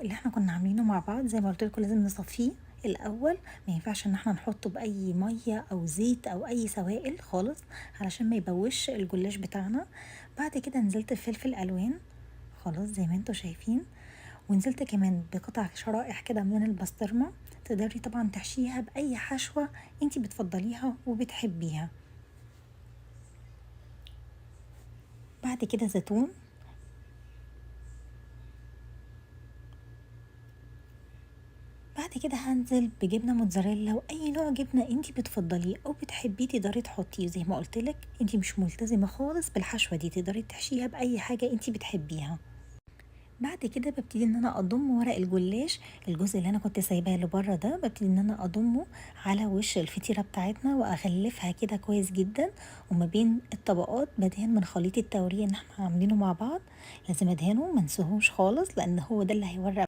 اللي احنا كنا عاملينه مع بعض زي ما قلت لكم لازم نصفيه الاول. ما ينفعش ان احنا نحطه باي ميه او زيت او اي سوائل خالص علشان ما يبوش الجلاش بتاعنا. بعد كده نزلت بفلفل الوان خلاص زي ما انتوا شايفين، ونزلت كمان بقطع شرائح كده من البسطرمه. تقدري طبعا تحشيها باي حشوه انتي بتفضليها وبتحبيها. بعد كده زيتون. بعد كده هنزل بجبنه موتزاريلا واي نوع جبنه انتي بتفضليه او بتحبيه تقدري تحطيه. زي ما قلتلك انتي مش ملتزمه خالص بالحشوه دي، تقدري تحشيها باي حاجه انتي بتحبيها. بعد كده ببتدي ان انا اضم ورق الجلاش، الجزء اللي انا كنت سايباه لبره ده ببتدي ان انا اضمه على وش الفطيره بتاعتنا واغلفها كده كويس جدا. وما بين الطبقات بدهن من خليط التوريه اللي احنا عاملينه مع بعض. لازم ادهنه منسوهوش خالص لان هو ده اللي هيورق